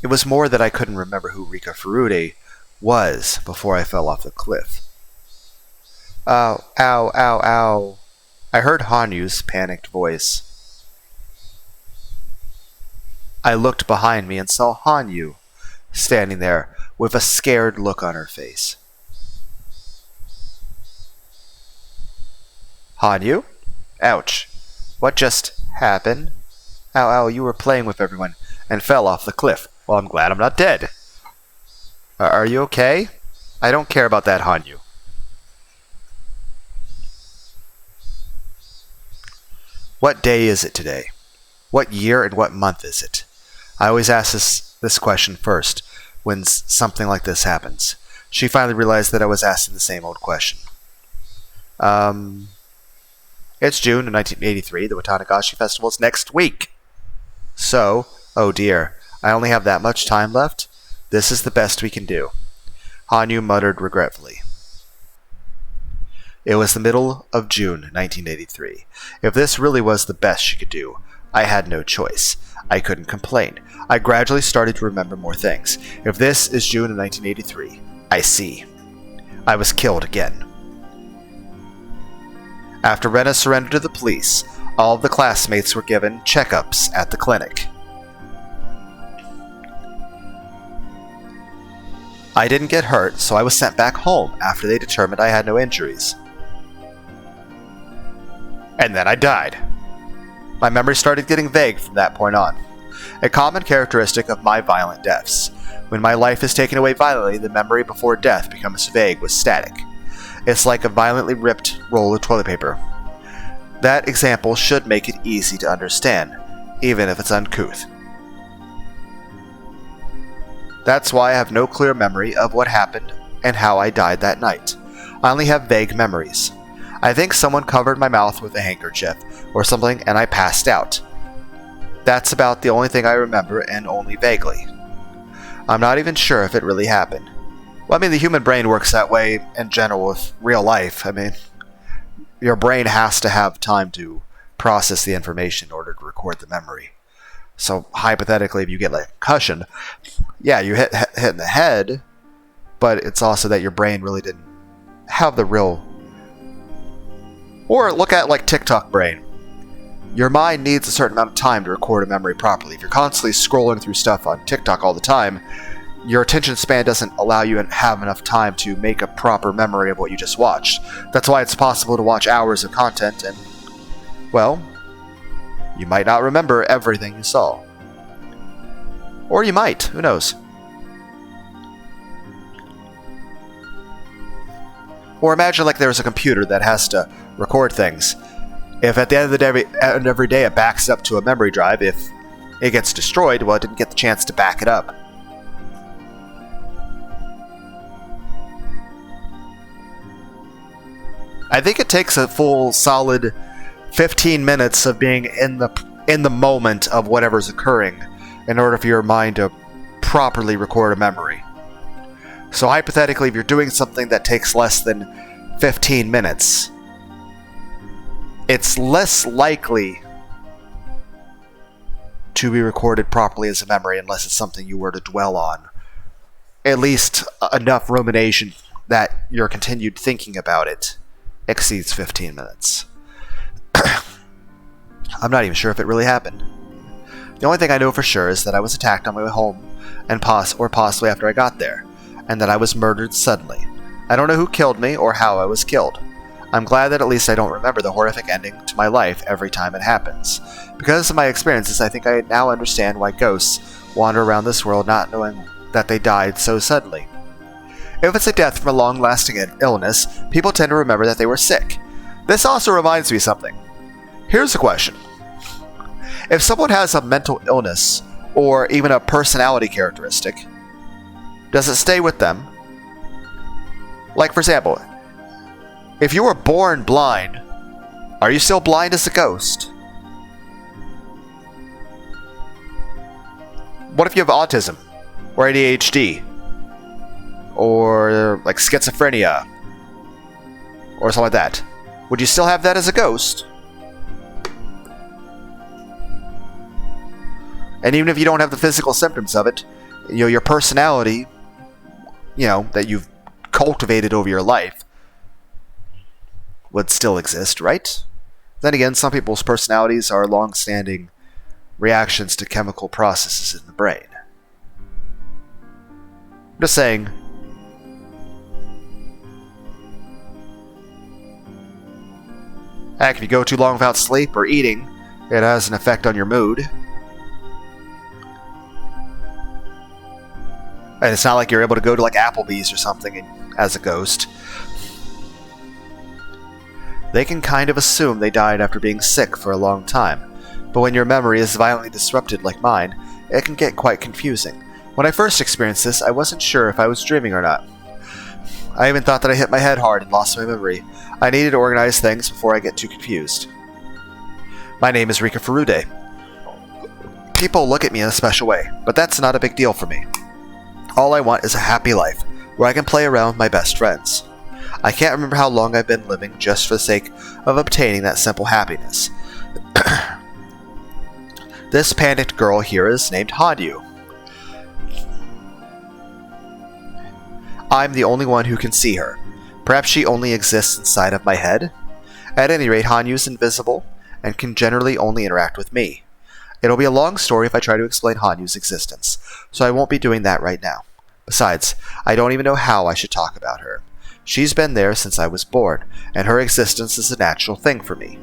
it was more that I couldn't remember who Rika Furude was before I fell off the cliff. Ow, ow, ow, ow. I heard Hanyu's panicked voice. I looked behind me and saw Hanyu standing there with a scared look on her face. Hanyu? Ouch. What just happened? Ow, ow, you were playing with everyone and fell off the cliff. Well, I'm glad I'm not dead. Are you okay? I don't care about that, Hanyu. What day is it today? What year and what month is it? I always ask this question first when something like this happens. She finally realized that I was asking the same old question. It's June of 1983. The Watanagashi Festival is next week. So, oh dear, I only have that much time left? This is the best we can do. Hanyu muttered regretfully. It was the middle of June 1983. If this really was the best she could do, I had no choice. I couldn't complain. I gradually started to remember more things. If this is June of 1983, I see. I was killed again. After Rena surrendered to the police, all of the classmates were given checkups at the clinic. I didn't get hurt, so I was sent back home after they determined I had no injuries. And then I died. My memory started getting vague from that point on. A common characteristic of my violent deaths. When my life is taken away violently, the memory before death becomes vague with static. It's like a violently ripped roll of toilet paper. That example should make it easy to understand, even if it's uncouth. That's why I have no clear memory of what happened and how I died that night. I only have vague memories. I think someone covered my mouth with a handkerchief or something and I passed out. That's about the only thing I remember, and only vaguely. I'm not even sure if it really happened. Well, I mean, the human brain works that way in general with real life. I mean, your brain has to have time to process the information in order to record the memory. So, hypothetically, if you get like a concussion, yeah, you hit in the head, but it's also that your brain really didn't have the real... Or look at like TikTok brain. Your mind needs a certain amount of time to record a memory properly. If you're constantly scrolling through stuff on TikTok all the time, your attention span doesn't allow you to have enough time to make a proper memory of what you just watched. That's why it's possible to watch hours of content and, well, you might not remember everything you saw. Or you might, who knows? Or imagine like there's a computer that has to record things. If at the end of the day, every day it backs up to a memory drive, if it gets destroyed, well, it didn't get the chance to back it up. I think it takes a full solid 15 minutes of being in the moment of whatever's occurring in order for your mind to properly record a memory. So hypothetically, if you're doing something that takes less than 15 minutes, it's less likely to be recorded properly as a memory unless it's something you were to dwell on. At least enough rumination that your continued thinking about it exceeds 15 minutes. I'm not even sure if it really happened. The only thing I know for sure is that I was attacked on my way home, and possibly after I got there, and that I was murdered suddenly. I don't know who killed me or how I was killed. I'm glad that at least I don't remember the horrific ending to my life every time it happens. Because of my experiences, I think I now understand why ghosts wander around this world not knowing that they died so suddenly. If it's a death from a long-lasting illness, people tend to remember that they were sick. This also reminds me of something. Here's a question. If someone has a mental illness, or even a personality characteristic, does it stay with them? Like, for example, if you were born blind, are you still blind as a ghost? What if you have autism, or ADHD, or like schizophrenia, or something like that? Would you still have that as a ghost? And even if you don't have the physical symptoms of it, your personality, that you've cultivated over your life, would still exist, right? Then again, some people's personalities are long-standing reactions to chemical processes in the brain. I'm just saying. Heck, if you go too long without sleep or eating, it has an effect on your mood. And it's not like you're able to go to like Applebee's or something as a ghost. They can kind of assume they died after being sick for a long time, but when your memory is violently disrupted like mine, it can get quite confusing. When I first experienced this, I wasn't sure if I was dreaming or not. I even thought that I hit my head hard and lost my memory. I needed to organize things before I get too confused. My name is Rika Furude. People look at me in a special way, but that's not a big deal for me. All I want is a happy life, where I can play around with my best friends. I can't remember how long I've been living just for the sake of obtaining that simple happiness. This panicked girl here is named Hanyu. I'm the only one who can see her. Perhaps she only exists inside of my head? At any rate, Hanyu's invisible and can generally only interact with me. It'll be a long story if I try to explain Hanyu's existence, so I won't be doing that right now. Besides, I don't even know how I should talk about her. She's been there since I was born, and her existence is a natural thing for me.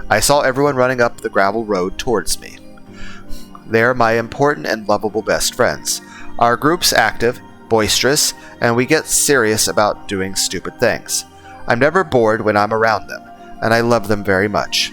I saw everyone running up the gravel road towards me. They're my important and lovable best friends. Our group's active, boisterous, and we get serious about doing stupid things. I'm never bored when I'm around them, and I love them very much.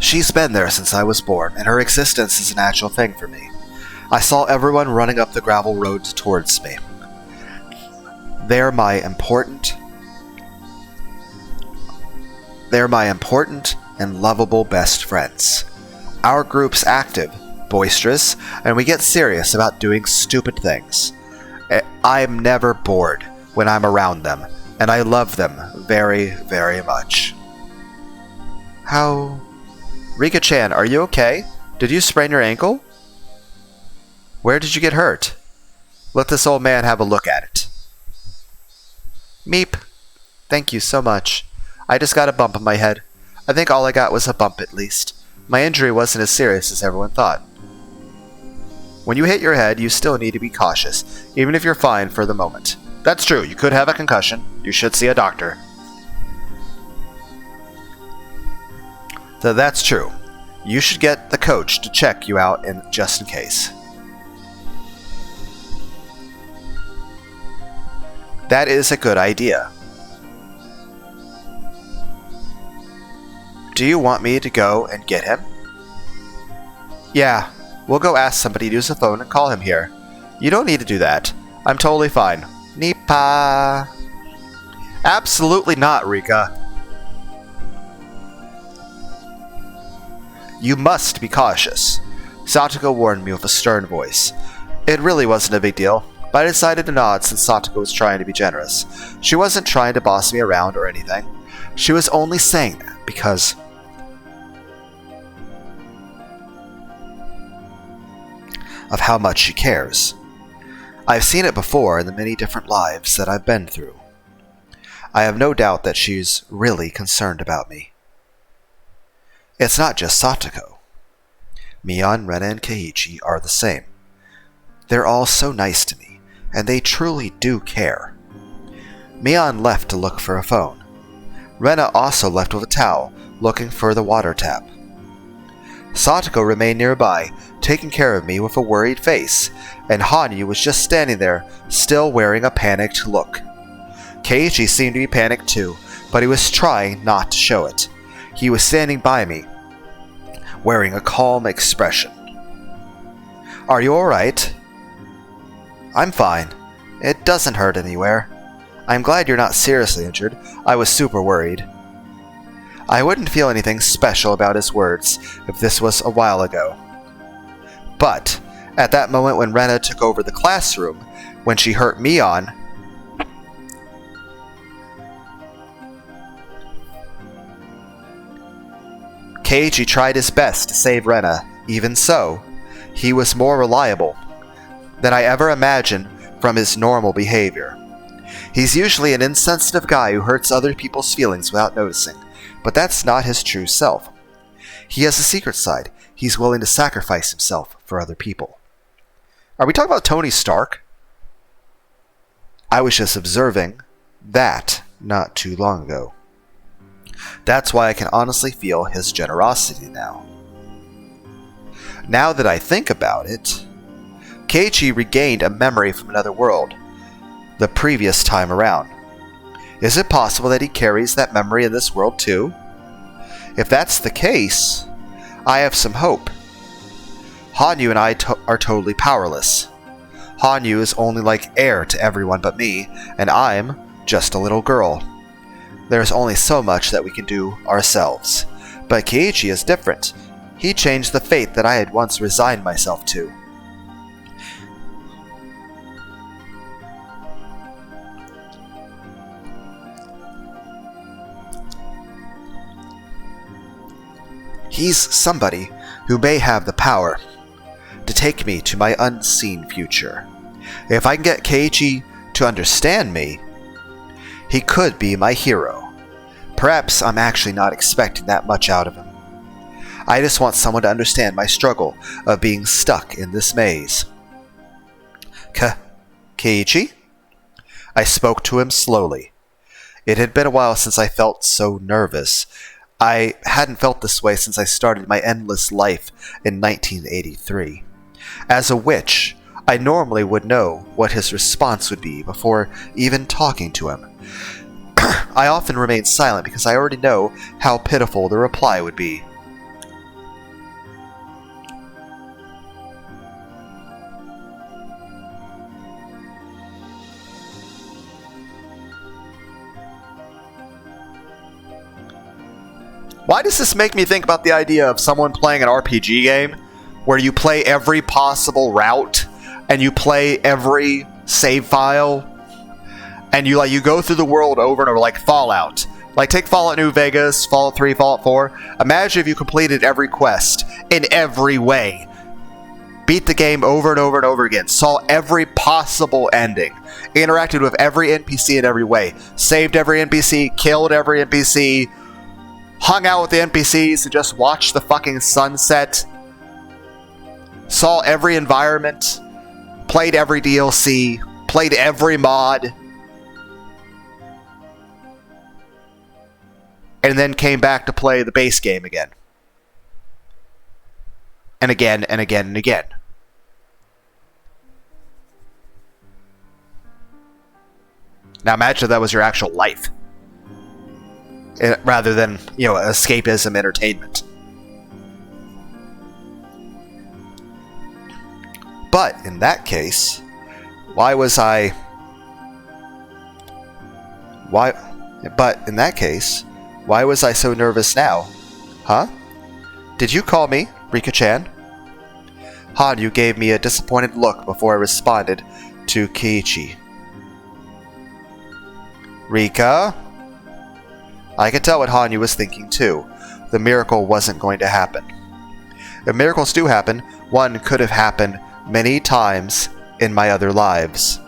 She's been there since I was born, and her existence is a natural thing for me. I saw everyone running up the gravel road towards me. They're my important and lovable best friends. Our group's active, boisterous, and we get serious about doing stupid things. I'm never bored when I'm around them, and I love them very, very much. How... Rika-chan, are you okay? Did you sprain your ankle? Where did you get hurt? Let this old man have a look at it. Meep. Thank you so much. I just got a bump on my head. I think all I got was a bump at least. My injury wasn't as serious as everyone thought. When you hit your head, you still need to be cautious, even if you're fine for the moment. That's true, you could have a concussion. You should see a doctor. So that's true. You should get the coach to check you out just in case. That is a good idea. Do you want me to go and get him? Yeah, we'll go ask somebody to use the phone and call him here. You don't need to do that. I'm totally fine. Nipa. Absolutely not, Rika. You must be cautious. Satoko warned me with a stern voice. It really wasn't a big deal, but I decided to nod since Satoko was trying to be generous. She wasn't trying to boss me around or anything. She was only saying that because... of how much she cares. I've seen it before in the many different lives that I've been through. I have no doubt that she's really concerned about me. It's not just Satoko. Mion, Rena, and Keiichi are the same. They're all so nice to me, and they truly do care. Mion left to look for a phone. Rena also left with a towel, looking for the water tap. Satoko remained nearby, taking care of me with a worried face, and Hanyu was just standing there, still wearing a panicked look. Keiichi seemed to be panicked too, but he was trying not to show it. He was standing by me, wearing a calm expression. Are you alright? I'm fine. It doesn't hurt anywhere. I'm glad you're not seriously injured. I was super worried. I wouldn't feel anything special about his words if this was a while ago. But, at that moment when Rena took over the classroom, when she hurt Mion, Keiichi tried his best to save Rena. Even so, he was more reliable than I ever imagined from his normal behavior. He's usually an insensitive guy who hurts other people's feelings without noticing, but that's not his true self. He has a secret side. He's willing to sacrifice himself for other people. Are we talking about Tony Stark? I was just observing that not too long ago. That's why I can honestly feel his generosity now. Now that I think about it, Keiichi regained a memory from another world, the previous time around. Is it possible that he carries that memory in this world too? If that's the case, I have some hope. Hanyu and I are totally powerless. Hanyu is only like heir to everyone but me, and I'm just a little girl. There's only so much that we can do ourselves. But Keiichi is different. He changed the fate that I had once resigned myself to. He's somebody who may have the power to take me to my unseen future. If I can get Keiichi to understand me, he could be my hero. Perhaps I'm actually not expecting that much out of him. I just want someone to understand my struggle of being stuck in this maze. Keiichi? I spoke to him slowly. It had been a while since I felt so nervous. I hadn't felt this way since I started my endless life in 1983. As a witch, I normally would know what his response would be before even talking to him. I often remain silent because I already know how pitiful the reply would be. Why does this make me think about the idea of someone playing an RPG game where you play every possible route and you play every save file and you go through the world over and over like Fallout. Like take Fallout New Vegas, Fallout 3, Fallout 4. Imagine if you completed every quest in every way. Beat the game over and over and over again. Saw every possible ending. Interacted with every NPC in every way. Saved every NPC, killed every NPC. Hung out with the NPCs and just watched the fucking sunset. Saw every environment. Played every DLC. Played every mod. And then came back to play the base game again. And again, and again, and again. Now imagine if that was your actual life. Rather than, escapism entertainment. But in that case, why was I so nervous now? Huh? Did you call me, Rika-chan? Hanyu gave me a disappointed look before I responded to Keiichi. Rika? I could tell what Hanyu was thinking too. The miracle wasn't going to happen. If miracles do happen, one could have happened many times in my other lives.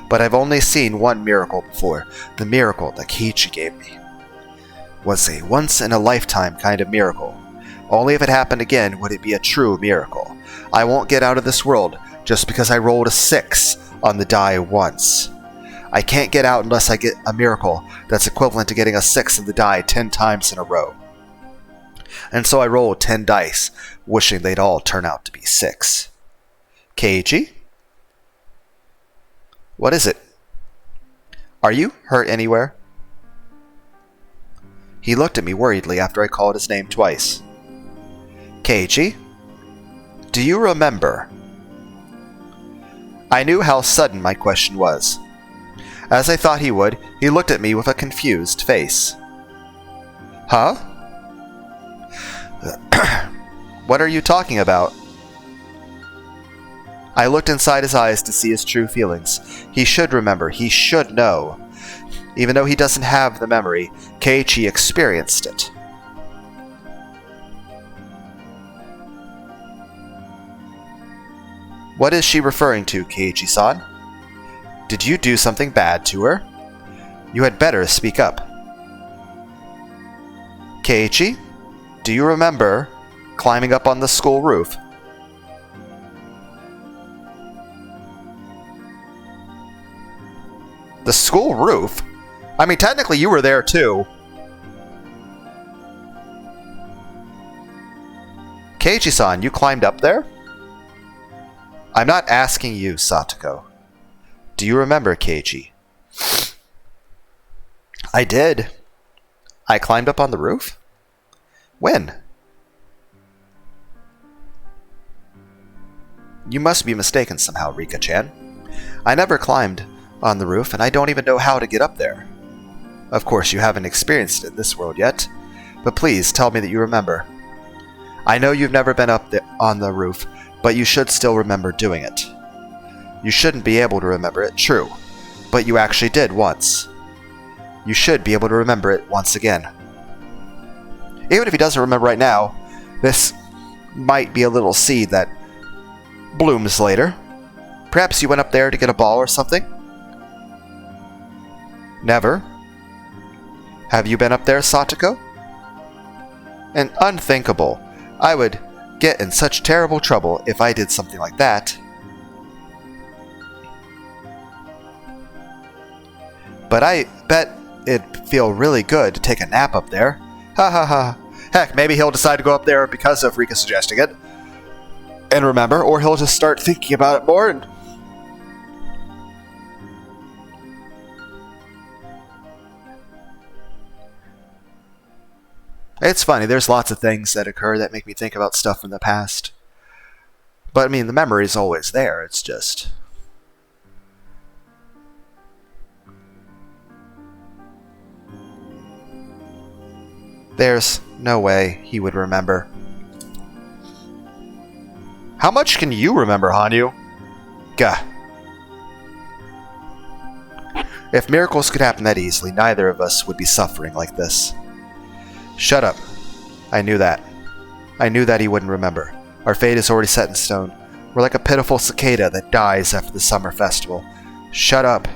But I've only seen one miracle before. The miracle that Keiichi gave me was a once-in-a-lifetime kind of miracle. Only if it happened again would it be a true miracle. I won't get out of this world just because I rolled a 6 on the die once. I can't get out unless I get a miracle that's equivalent to getting a 6 in the die 10 times in a row. And so I rolled 10 dice, wishing they'd all turn out to be 6. Keiichi? What is it? Are you hurt anywhere? He looked at me worriedly after I called his name twice. Keiichi? Do you remember? I knew how sudden my question was. As I thought he would, he looked at me with a confused face. Huh? What are you talking about? I looked inside his eyes to see his true feelings. He should remember. He should know. Even though he doesn't have the memory, Keiichi experienced it. What is she referring to, Keiichi-san? Did you do something bad to her? You had better speak up. Keiichi, do you remember climbing up on the school roof? The school roof? I mean, technically you were there too. Keiichi-san, you climbed up there? I'm not asking you, Satoko. Do you remember, Keiichi? I did. I climbed up on the roof? When? You must be mistaken somehow, Rika-chan. I never climbed on the roof, and I don't even know how to get up there. Of course, you haven't experienced it in this world yet, but please tell me that you remember. I know you've never been up on the roof, but you should still remember doing it. You shouldn't be able to remember it, true, but you actually did once. You should be able to remember it once again. Even if he doesn't remember right now, this might be a little seed that blooms later. Perhaps you went up there to get a ball or something? Never? Have you been up there, Satoko? And unthinkable. I would get in such terrible trouble if I did something like that. But I bet it'd feel really good to take a nap up there. Ha ha ha. Heck, maybe he'll decide to go up there because of Rika suggesting it. And remember, or he'll just start thinking about it more and... It's funny, there's lots of things that occur that make me think about stuff from the past. But I mean, the memory's always there, it's just... There's no way he would remember. How much can you remember, Hanyu? Gah. If miracles could happen that easily, neither of us would be suffering like this. Shut up. I knew that. I knew that he wouldn't remember. Our fate is already set in stone. We're like a pitiful cicada that dies after the summer festival. Shut up.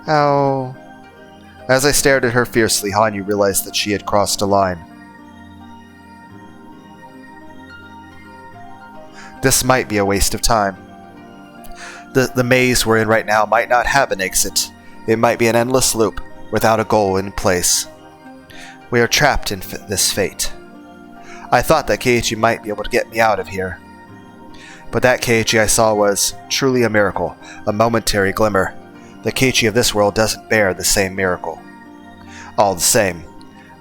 Ow. As I stared at her fiercely, Hanyu realized that she had crossed a line. This might be a waste of time. The maze we're in right now might not have an exit. It might be an endless loop, without a goal in place. We are trapped in this fate. I thought that Keiichi might be able to get me out of here. But that Keiichi I saw was truly a miracle, a momentary glimmer. The Keiichi of this world doesn't bear the same miracle. All the same,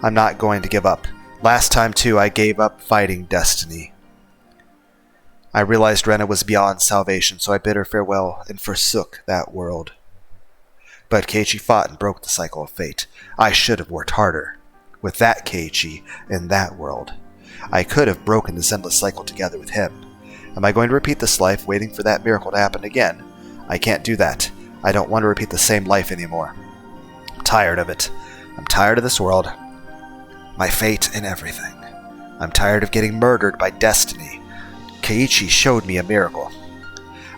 I'm not going to give up. Last time too, I gave up fighting destiny. I realized Rena was beyond salvation, so I bid her farewell and forsook that world. But Keiichi fought and broke the cycle of fate. I should have worked harder. With that Keiichi in that world, I could have broken this endless cycle together with him. Am I going to repeat this life waiting for that miracle to happen again? I can't do that. I don't want to repeat the same life anymore. I'm tired of it. I'm tired of this world. My fate and everything. I'm tired of getting murdered by destiny. Keiichi showed me a miracle.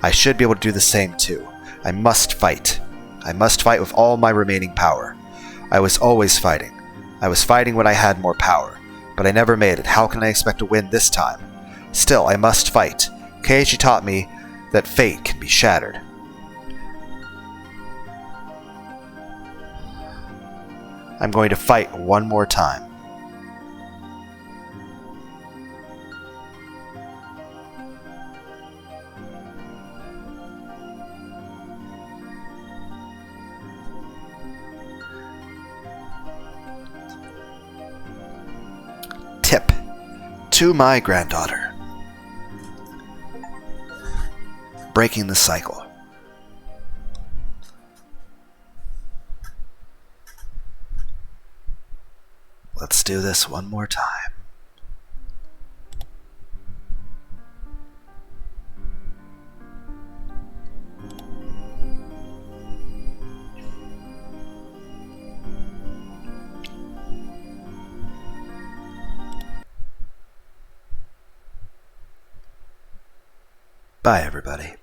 I should be able to do the same too. I must fight. I must fight with all my remaining power. I was always fighting. I was fighting when I had more power, but I never made it. How can I expect to win this time? Still, I must fight. Keiichi taught me that fate can be shattered. I'm going to fight one more time. Tip to my granddaughter. Breaking the cycle. Let's do this one more time. Bye, everybody.